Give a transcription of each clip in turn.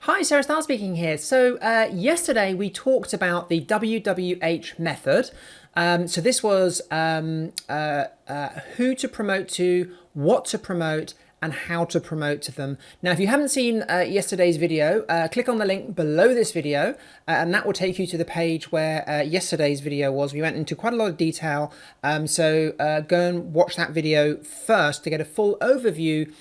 Hi, Sarah Starr speaking here. So yesterday we talked about the WWH method. So this was who to promote to, what to promote, and how to promote to them. Now, if you haven't seen yesterday's video, click on the link below this video, and that will take you to the page where yesterday's video was. We went into quite a lot of detail, so go and watch that video first to get a full overview,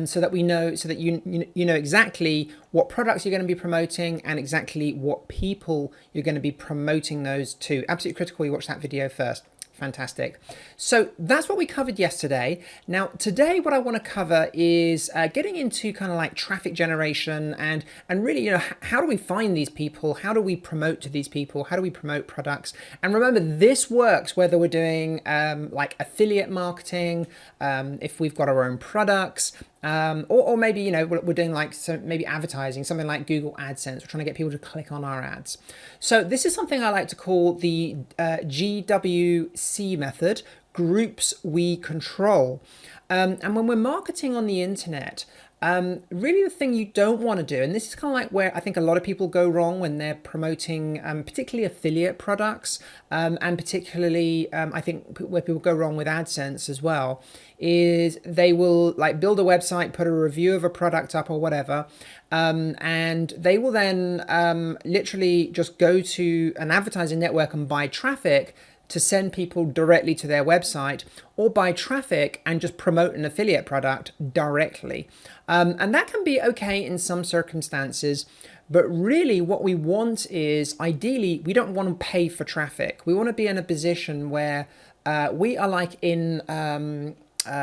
so that you know exactly what products you're going to be promoting and exactly what people you're going to be promoting those to. Absolutely critical you watch that video first. Fantastic. So that's what we covered yesterday. Now, today what I want to cover is getting into kind of like traffic generation and really, how do we find these people? How do we promote to these people? How do we promote products? And remember, this works whether we're doing like affiliate marketing, if we've got our own products, or maybe, we're doing like maybe advertising, something like Google AdSense. We're trying to get people to click on our ads. So this is something I like to call the GWC method, groups we control. And when we're marketing on the internet, really the thing you don't want to do, and this is kind of like where I think a lot of people go wrong when they're promoting particularly affiliate products, and particularly I think where people go wrong with AdSense as well, is they will like build a website, put a review of a product up or whatever, and they will then literally just go to an advertising network and buy traffic to send people directly to their website, or buy traffic and just promote an affiliate product directly. And that can be okay in some circumstances, but really what we want is, ideally, we don't want to pay for traffic. We want to be in a position where we are like in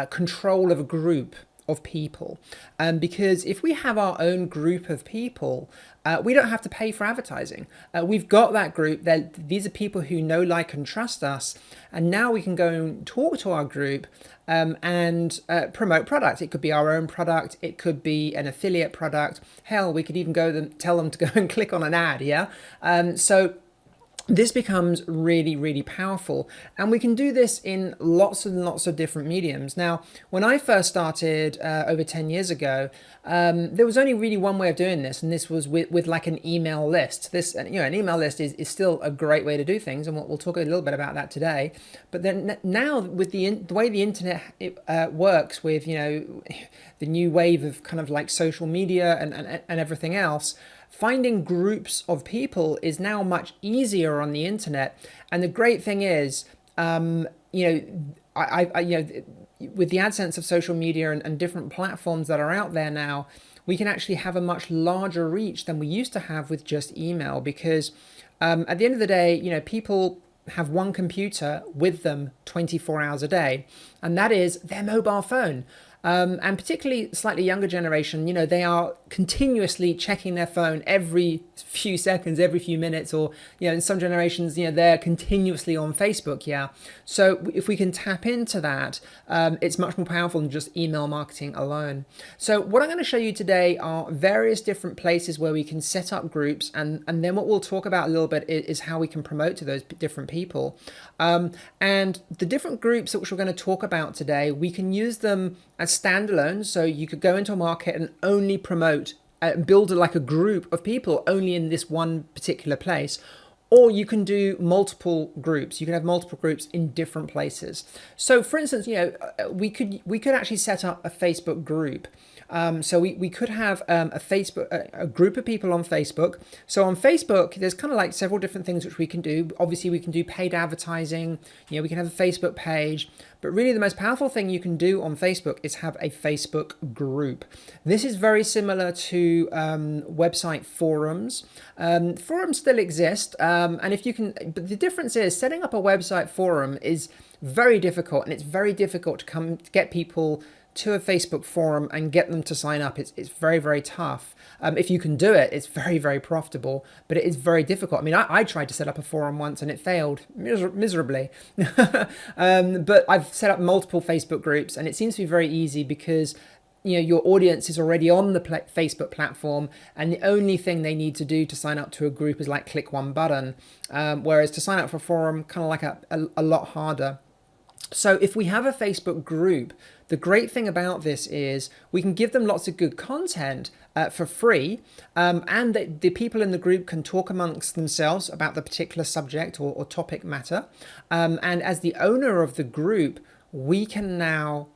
control of a group of people, because if we have our own group of people, we don't have to pay for advertising. We've got that group. These are people who know, like, and trust us, and now we can go and talk to our group and promote products. It could be our own product, it could be an affiliate product. Hell, we could even tell them to go and click on an ad. So this becomes really, really powerful, and we can do this in lots and lots of different mediums. Now, when I first started over 10 years ago, there was only really one way of doing this, and this was with like an email list. An email list is still a great way to do things, and we'll talk a little bit about that today. But then now, with the way the internet works, with the new wave of kind of like social media and everything else, finding groups of people is now much easier on the internet. And the great thing is, with the AdSense of social media and different platforms that are out there now, we can actually have a much larger reach than we used to have with just email, because at the end of the day, people have one computer with them 24 hours a day, and that is their mobile phone. And particularly slightly younger generation, they are continuously checking their phone every few seconds, every few minutes, or, in some generations, they're continuously on Facebook. So if we can tap into that, it's much more powerful than just email marketing alone. So what I'm going to show you today are various different places where we can set up groups. And then what we'll talk about a little bit is how we can promote to those different people. And the different groups which we're going to talk about today, we can use them as standalone. So you could go into a market and only promote, build like a group of people only in this one particular place, or you can do multiple groups. You can have multiple groups in different places. So for instance, we could actually set up a Facebook group. So we could have a group of people on Facebook. So on Facebook, there's kind of like several different things which we can do. Obviously, we can do paid advertising. We can have a Facebook page. But really, the most powerful thing you can do on Facebook is have a Facebook group. This is very similar to website forums. Forums still exist, and but the difference is setting up a website forum is very difficult, and it's very difficult to get people to a Facebook forum and get them to sign up. It's very, very tough. If you can do it, it's very, very profitable, but it is very difficult. I mean, I tried to set up a forum once and it failed miserably. But I've set up multiple Facebook groups, and it seems to be very easy because your audience is already on the Facebook platform, and the only thing they need to do to sign up to a group is like click one button. Whereas to sign up for a forum, kind of like a lot harder. So if we have a Facebook group, the great thing about this is we can give them lots of good content for free, and the people in the group can talk amongst themselves about the particular subject or topic matter. And as the owner of the group, we can now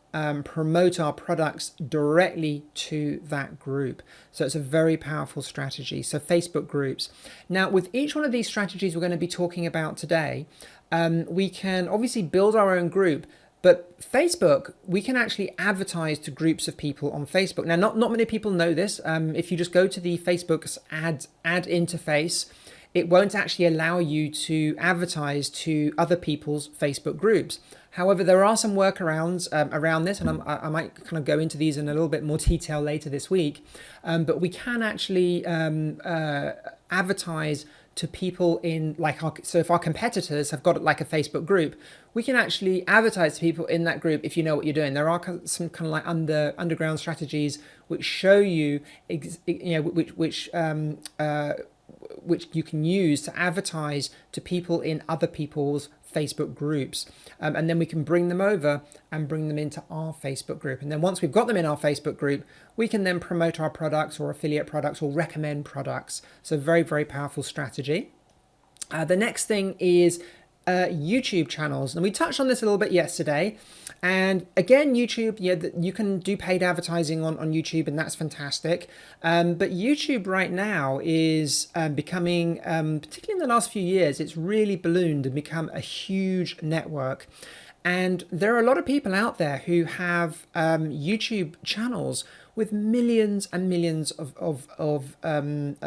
promote our products directly to that group. So it's a very powerful strategy. So Facebook groups. Now, with each one of these strategies we're going to be talking about today, we can obviously build our own group, but Facebook, we can actually advertise to groups of people on Facebook. Now, not many people know this. If you just go to the Facebook's ad interface, it won't actually allow you to advertise to other people's Facebook groups. However, there are some workarounds around this, and I might kind of go into these in a little bit more detail later this week. But we can actually advertise to people in so if our competitors have got like a Facebook group, we can actually advertise to people in that group if you know what you're doing. There are some kind of like underground strategies which show you, which you can use to advertise to people in other people's Facebook groups. And then we can bring them over and bring them into our Facebook group. And then once we've got them in our Facebook group, we can then promote our products or affiliate products or recommend products. So very, very powerful strategy. The next thing is YouTube channels. And we touched on this a little bit yesterday. And again, YouTube, you can do paid advertising on YouTube, and that's fantastic. But YouTube right now is becoming, particularly in the last few years, it's really ballooned and become a huge network. And there are a lot of people out there who have YouTube channels with millions and millions of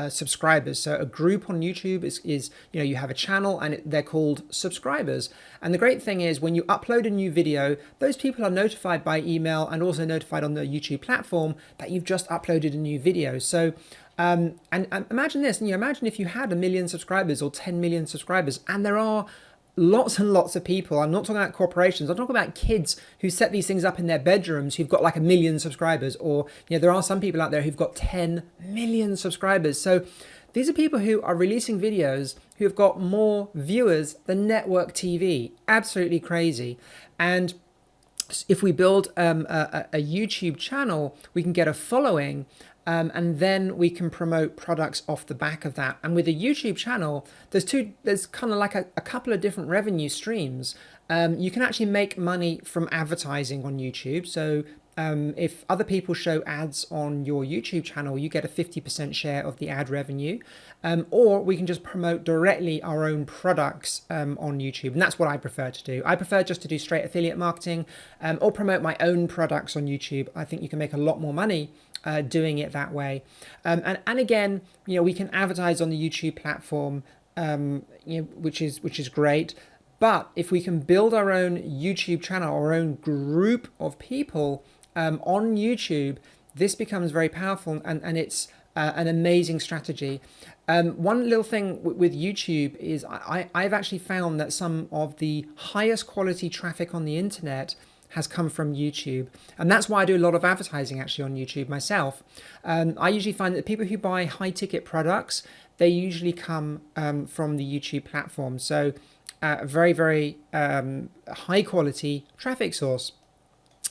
subscribers. So a group on YouTube is you have a channel and they're called subscribers. And the great thing is when you upload a new video, those people are notified by email and also notified on the YouTube platform that you've just uploaded a new video. So and imagine this, and imagine if you had 1 million subscribers or 10 million subscribers, and there are lots and lots of people. I'm not talking about corporations. I'm talking about kids who set these things up in their bedrooms who've got like 1 million subscribers, or there are some people out there who've got 10 million subscribers. So these are people who are releasing videos who have got more viewers than network TV. Absolutely crazy. And if we build a YouTube channel, we can get a following. And then we can promote products off the back of that. And with a YouTube channel, there's kind of like a couple of different revenue streams. You can actually make money from advertising on YouTube. So if other people show ads on your YouTube channel, you get a 50% share of the ad revenue. Or we can just promote directly our own products on YouTube. And that's what I prefer to do. I prefer just to do straight affiliate marketing or promote my own products on YouTube. I think you can make a lot more money doing it that way. And again, we can advertise on the YouTube platform, which is great. But if we can build our own YouTube channel, our own group of people on YouTube, this becomes very powerful, and it's an amazing strategy. One little thing with YouTube is I've actually found that some of the highest quality traffic on the internet has come from YouTube. And that's why I do a lot of advertising actually on YouTube myself. I usually find that people who buy high ticket products, they usually come from the YouTube platform. So a very, very high quality traffic source.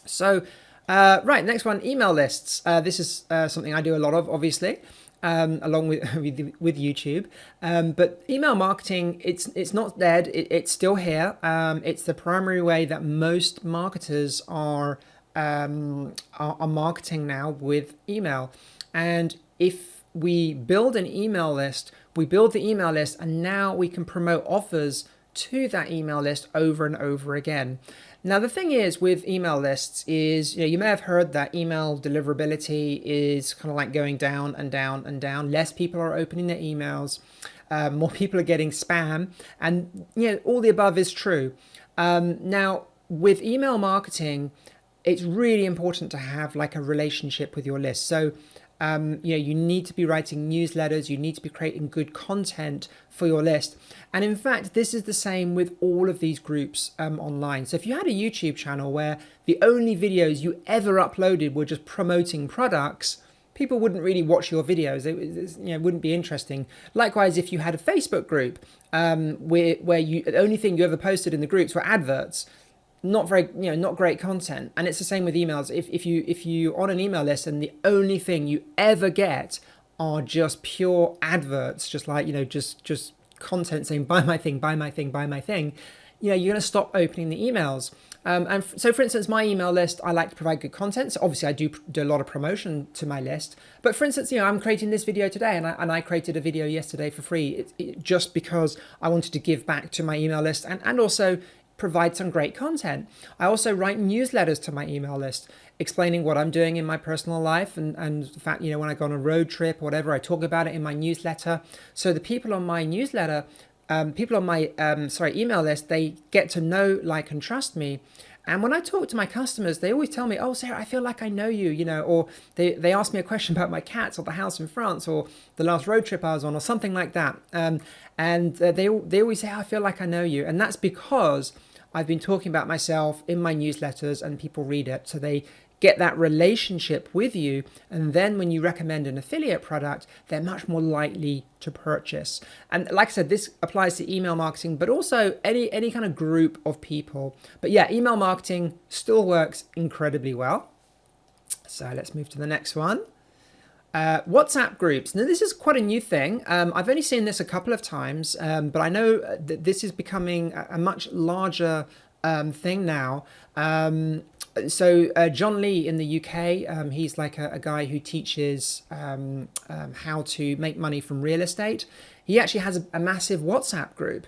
So right, next one, email lists. This is something I do a lot of, obviously. Along with YouTube, but email marketing, it's not dead. It's still here. It's the primary way that most marketers are marketing now with email. And if we build an email list, we build the email list, and now we can promote offers to that email list over and over again. Now, the thing is with email lists is, you may have heard that email deliverability is kind of like going down and down and down. Less people are opening their emails. More people are getting spam. And, all the above is true. Now, with email marketing, it's really important to have like a relationship with your list. So, you need to be writing newsletters. You need to be creating good content for your list. And in fact, this is the same with all of these groups online. So if you had a YouTube channel where the only videos you ever uploaded were just promoting products, people wouldn't really watch your videos. It wouldn't be interesting. Likewise, if you had a Facebook group where the only thing you ever posted in the groups were adverts, not very, not great content. And it's the same with emails. If you on an email list and the only thing you ever get are just pure adverts, just like, just content saying buy my thing, buy my thing, buy my thing, you're going to stop opening the emails. So for instance, my email list, I like to provide good content. So obviously I do a lot of promotion to my list. But for instance, I'm creating this video today, and I created a video yesterday for free just because I wanted to give back to my email list and also provide some great content. I also write newsletters to my email list explaining what I'm doing in my personal life and the fact, when I go on a road trip or whatever, I talk about it in my newsletter. So the people on my newsletter, people on my email list, they get to know, like, and trust me. And when I talk to my customers, they always tell me, "Oh, Sarah, I feel like I know you," or they ask me a question about my cats or the house in France or the last road trip I was on or something like that. And they always say, "I feel like I know you," and that's because I've been talking about myself in my newsletters and people read it, so they get that relationship with you, and then when you recommend an affiliate product, they're much more likely to purchase. And like I said, this applies to email marketing, but also any kind of group of people. But yeah, email marketing still works incredibly well. So let's move to the next one. WhatsApp groups. Now, this is quite a new thing. I've only seen this a couple of times, but I know that this is becoming a much larger thing now. So John Lee in the UK, he's like a guy who teaches how to make money from real estate. He actually has a massive WhatsApp group.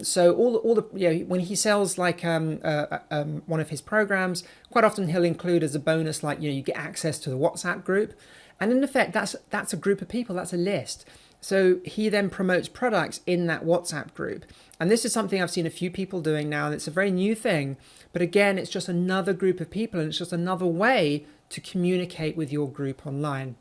So all the when he sells like one of his programs, quite often he'll include as a bonus, like, you get access to the WhatsApp group, and in effect that's a group of people, that's a list. So he then promotes products in that WhatsApp group. And this is something I've seen a few people doing now, and it's a very new thing. But again, it's just another group of people, and it's just another way to communicate with your group online.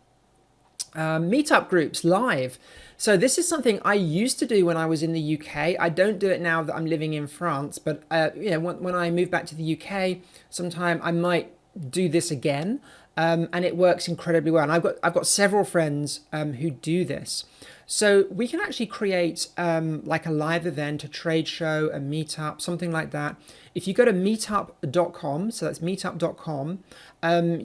Meetup groups live. So this is something I used to do when I was in the UK. I don't do it now that I'm living in France, but when I move back to the UK, sometime I might do this again. And it works incredibly well. And I've got several friends who do this. So we can actually create like a live event, a trade show, a meetup, something like that. If you go to meetup.com, so that's meetup.com,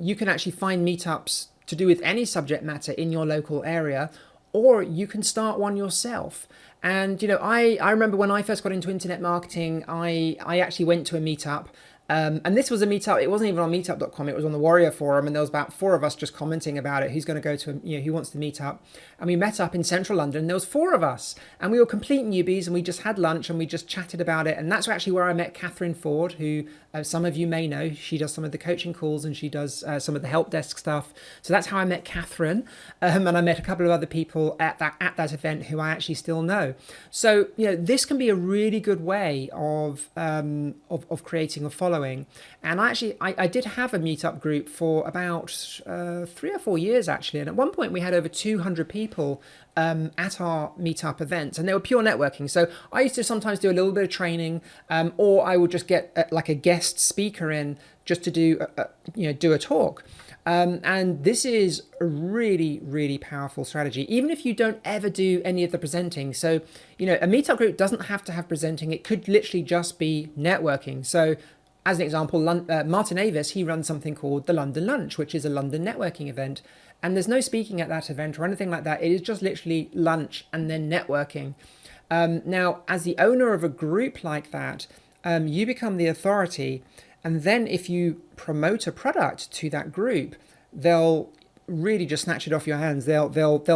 you can actually find meetups to do with any subject matter in your local area, or you can start one yourself. And I remember when I first got into internet marketing, I actually went to a meetup. And this was a meetup. It wasn't even on meetup.com. It was on the Warrior Forum, and there was about 4 of us just commenting about it. Who's going to go to, who wants to meet up? And we met up in central London. There was 4 of us, and we were complete newbies, and we just had lunch and we just chatted about it. And that's actually where I met Catherine Ford, who some of you may know. She does some of the coaching calls, and she does some of the help desk stuff. So that's how I met Catherine, and I met a couple of other people at that event who I actually still know. So this can be a really good way of creating a following. And I did have a meetup group for about 3 or 4 years actually, and at one point we had over 200 people at our meetup events, and they were pure networking. So I used to sometimes do a little bit of training, or I would just get like a guest speaker in just to do a talk. And this is a really, really powerful strategy, even if you don't ever do any of the presenting. So a meetup group doesn't have to have presenting. It could literally just be networking. So as an example, Martin Avis, he runs something called the London Lunch, which is a London networking event. And there's no speaking at that event or anything like that. It is just literally lunch and then networking. Now, as the owner of a group like that, you become the authority. And then if you promote a product to that group, they'll really just snatch it off your hands. They'll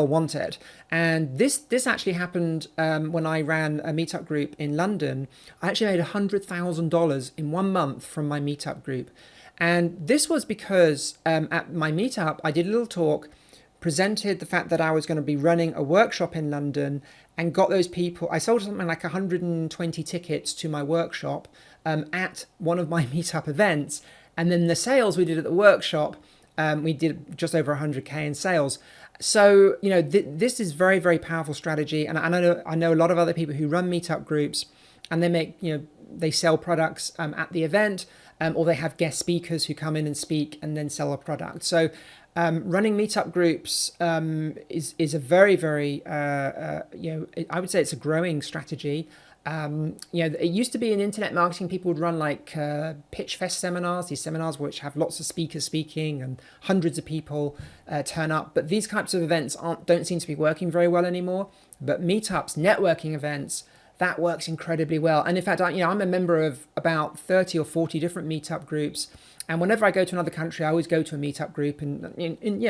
want it. And this actually happened when I ran a meetup group in London. I actually made $100,000 in 1 month from my meetup group. And this was because at my meetup, I did a little talk, presented the fact that I was going to be running a workshop in London, and got those people. I sold something like 120 tickets to my workshop at one of my meetup events. And then the sales we did at the workshop, we did just over 100K in sales. So, this is very, very powerful strategy. And I know a lot of other people who run meetup groups, and they make, they sell products at the event, or they have guest speakers who come in and speak and then sell a product. So Running meetup groups is a very, very, I would say it's a growing strategy. It used to be in internet marketing, people would run like pitch fest seminars, these seminars which have lots of speakers speaking and hundreds of people turn up. But these types of events don't seem to be working very well anymore. But meetups, networking events, that works incredibly well. And in fact, I'm a member of about 30 or 40 different meetup groups. And whenever I go to another country, I always go to a meetup group and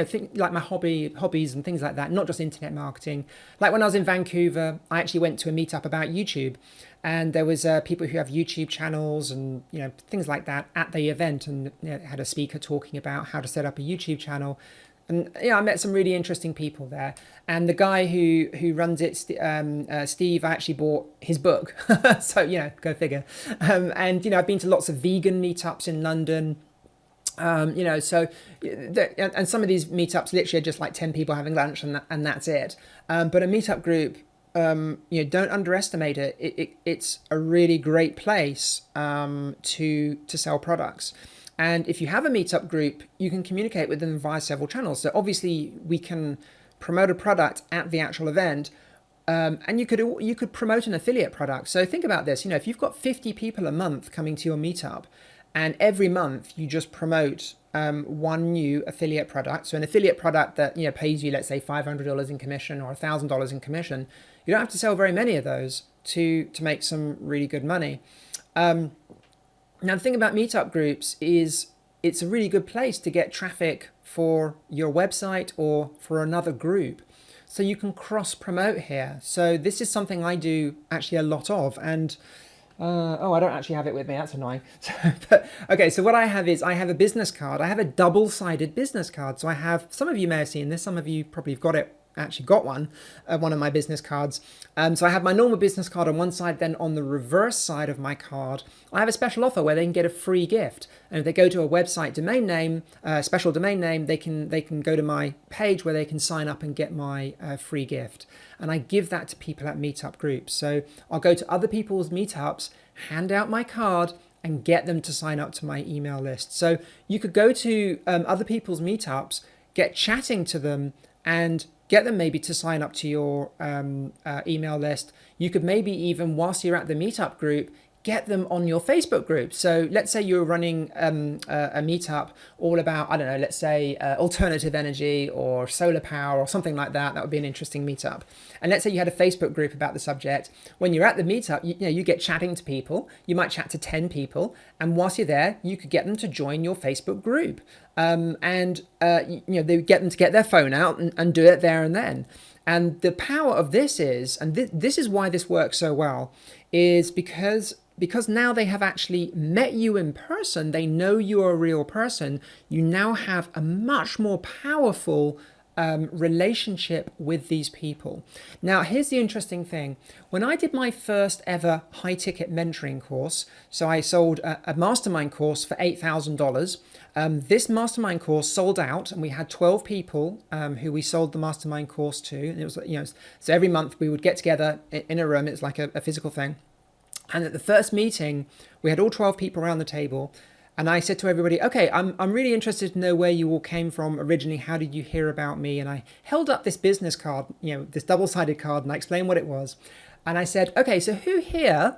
think like my hobbies and things like that, not just internet marketing. Like when I was in Vancouver, I actually went to a meetup about YouTube, and there was people who have YouTube channels and things like that at the event, and had a speaker talking about how to set up a YouTube channel. And I met some really interesting people there. And the guy who runs it, Steve, I actually bought his book. So, go figure. And I've been to lots of vegan meetups in London. And some of these meetups literally are just like 10 people having lunch and that's it. But a meetup group, don't underestimate it. It's a really great place to sell products. And if you have a meetup group, you can communicate with them via several channels. So obviously we can promote a product at the actual event, and you could promote an affiliate product. So think about this, if you've got 50 people a month coming to your meetup, and every month you just promote one new affiliate product. So an affiliate product that pays you, let's say, $500 in commission or $1,000 in commission. You don't have to sell very many of those to make some really good money. Now, the thing about meetup groups is it's a really good place to get traffic for your website or for another group. So you can cross promote here. So this is something I do actually a lot of. And I don't actually have it with me. That's annoying. So what I have is I have a business card. I have a double-sided business card. So I have, some of you may have seen this. Some of you probably have got one of my business cards. So I have my normal business card on one side, then on the reverse side of my card, I have a special offer where they can get a free gift. And if they go to a website domain name, special domain name, they can go to my page where they can sign up and get my free gift. And I give that to people at meetup groups. So I'll go to other people's meetups, hand out my card, and get them to sign up to my email list. So you could go to other people's meetups, get chatting to them, and get them maybe to sign up to your email list. You could maybe even, whilst you're at the meetup group, get them on your Facebook group. So let's say you're running a meetup all about, I don't know, let's say alternative energy or solar power or something like that. That would be an interesting meetup. And let's say you had a Facebook group about the subject. When you're at the meetup, you get chatting to people. You might chat to 10 people. And whilst you're there, you could get them to join your Facebook group. They get them to get their phone out and do it there and then. And the power of this is, and this is why this works so well, is because now they have actually met you in person, they know you're a real person, you now have a much more powerful relationship with these people. Now, here's the interesting thing. When I did my first ever high ticket mentoring course, so I sold a mastermind course for $8,000. This mastermind course sold out, and we had 12 people who we sold the mastermind course to. And it was, so every month we would get together in a room. It's like a physical thing. And at the first meeting, we had all 12 people around the table. And I said to everybody, okay, I'm really interested to know where you all came from originally. How did you hear about me? And I held up this business card, this double-sided card, and I explained what it was. And I said, okay, so who here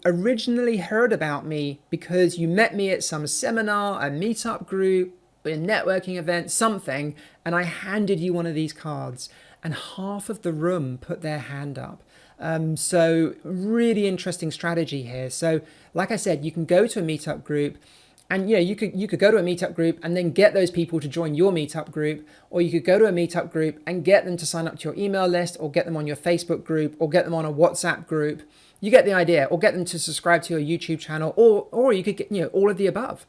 originally heard about me because you met me at some seminar, a meetup group, a networking event, something, and I handed you one of these cards? And half of the room put their hand up. So really interesting strategy here. So like I said, you can go to a meetup group and you could go to a meetup group and then get those people to join your meetup group, or you could go to a meetup group and get them to sign up to your email list, or get them on your Facebook group, or get them on a WhatsApp group. You get the idea, or get them to subscribe to your YouTube channel, or you could get all of the above.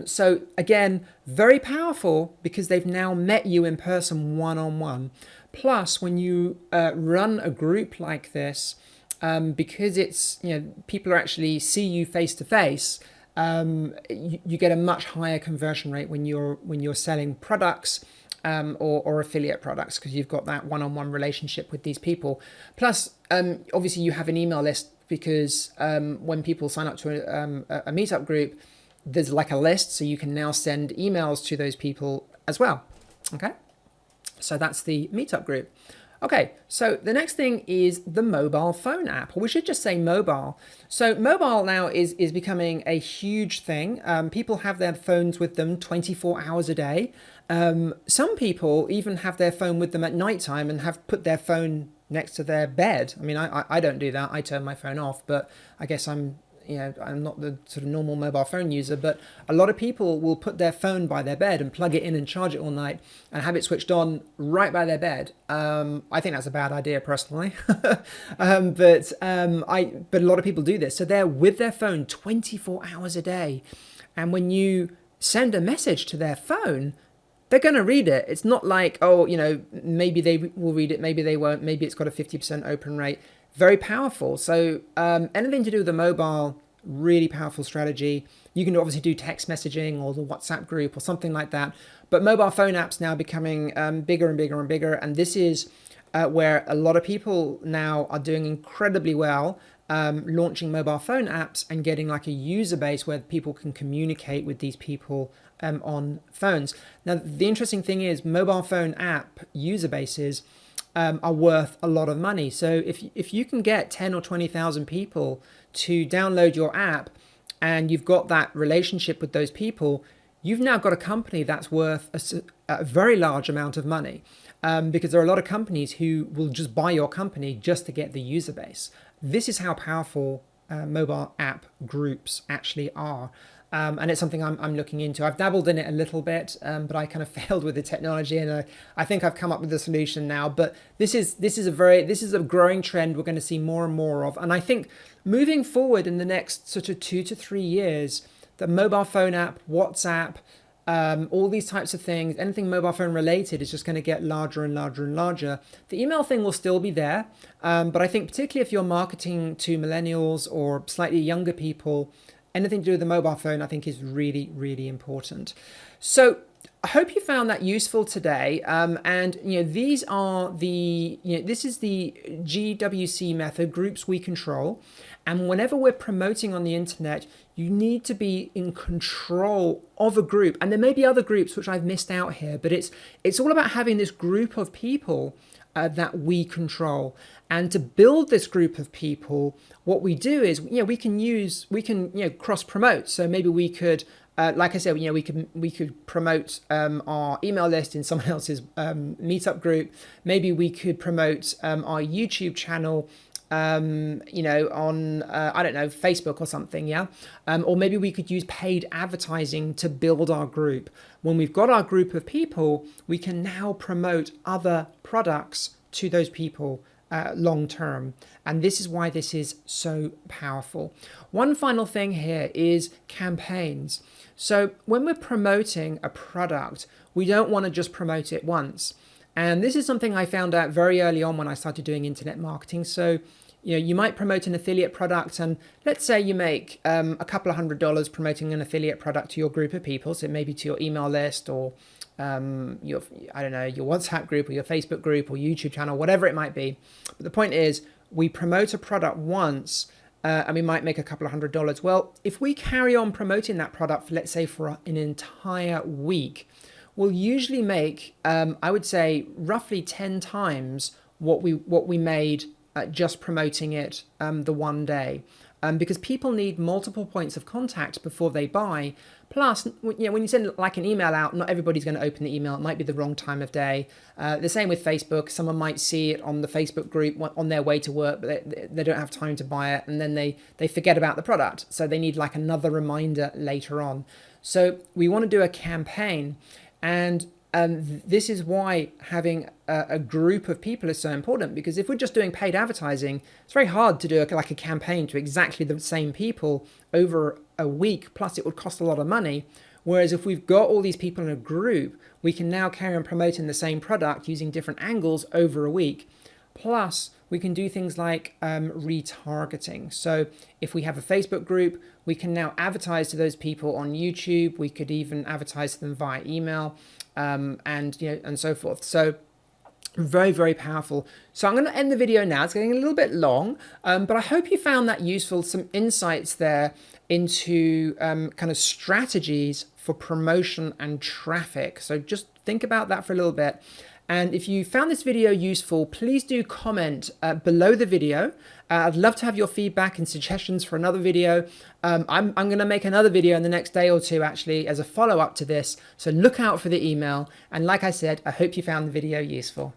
So again, very powerful because they've now met you in person one-on-one. Plus, when you run a group like this, because it's people actually see you face to face, you get a much higher conversion rate when you're selling products or affiliate products, because you've got that one-on-one relationship with these people. Plus, obviously, you have an email list because when people sign up to a meetup group, there's like a list, so you can now send emails to those people as well. Okay, so that's the Meetup group. Okay, so the next thing is the mobile phone app, or we should just say mobile. So mobile now is becoming a huge thing. People have their phones with them 24 hours a day. Some people even have their phone with them at nighttime and have put their phone next to their bed. I mean, I don't do that. I turn my phone off, but I guess I'm not the sort of normal mobile phone user, but a lot of people will put their phone by their bed and plug it in and charge it all night and have it switched on right by their bed. I think that's a bad idea personally, but a lot of people do this. So they're with their phone 24 hours a day. And when you send a message to their phone, they're going to read it. It's not like, oh, maybe they will read it, maybe they won't, maybe it's got a 50% open rate. Very powerful. So anything to do with the mobile, really powerful strategy. You can obviously do text messaging or the WhatsApp group or something like that. But mobile phone apps now becoming bigger and bigger and bigger. And this is where a lot of people now are doing incredibly well, launching mobile phone apps and getting like a user base where people can communicate with these people on phones. Now, the interesting thing is mobile phone app user bases are worth a lot of money. So if you can get 10 or 20,000 people to download your app and you've got that relationship with those people, you've now got a company that's worth a very large amount of money, because there are a lot of companies who will just buy your company just to get the user base. This is how powerful mobile app groups actually are. And it's something I'm looking into. I've dabbled in it a little bit, but I kind of failed with the technology, and I think I've come up with a solution now. But this is a growing trend we're going to see more and more of. And I think moving forward in the next sort of 2 to 3 years, the mobile phone app, WhatsApp, all these types of things, anything mobile phone related is just going to get larger and larger and larger. The email thing will still be there, but I think particularly if you're marketing to millennials or slightly younger people, anything to do with the mobile phone, I think, is really, really important. So I hope you found that useful today. And these are the this is the GWC method, groups we control. And whenever we're promoting on the internet, you need to be in control of a group. And there may be other groups which I've missed out here, but it's all about having this group of people that we control. And to build this group of people, what we do is, we can cross promote. So maybe we could, like I said, we could promote our email list in someone else's meetup group. Maybe we could promote our YouTube channel, on I don't know, Facebook or something, yeah. Or maybe we could use paid advertising to build our group. When we've got our group of people, we can now promote other products to those people long term. And this is why this is so powerful. One final thing here is campaigns. So when we're promoting a product, we don't want to just promote it once. And this is something I found out very early on when I started doing internet marketing. So you might promote an affiliate product, and let's say you make a couple of $100 promoting an affiliate product to your group of people. So maybe to your email list or your WhatsApp group or your Facebook group or YouTube channel, whatever it might be. But the point is, we promote a product once and we might make a couple of $100. Well, if we carry on promoting that product for, let's say, for an entire week, we'll usually make, I would say, roughly 10 times what we made just promoting it the one day. Because people need multiple points of contact before they buy. Plus, when you send like an email out, not everybody's going to open the email. It might be the wrong time of day. The same with Facebook. Someone might see it on the Facebook group on their way to work, but they don't have time to buy it, and then they forget about the product. So they need like another reminder later on. So we want to do a campaign, and this is why having a group of people is so important, because if we're just doing paid advertising, it's very hard to do like a campaign to exactly the same people over a week, plus it would cost a lot of money. Whereas if we've got all these people in a group, we can now carry on promoting the same product using different angles over a week. Plus, we can do things like retargeting. So if we have a Facebook group, we can now advertise to those people on YouTube. We could even advertise to them via email, and so forth. So very, very powerful. So I'm going to end the video now. It's getting a little bit long, but I hope you found that useful. Some insights there into kind of strategies for promotion and traffic. So just think about that for a little bit. And if you found this video useful, please do comment below the video. I'd love to have your feedback and suggestions for another video. I'm going to make another video in the next day or two, actually, as a follow-up to this. So look out for the email. And like I said, I hope you found the video useful.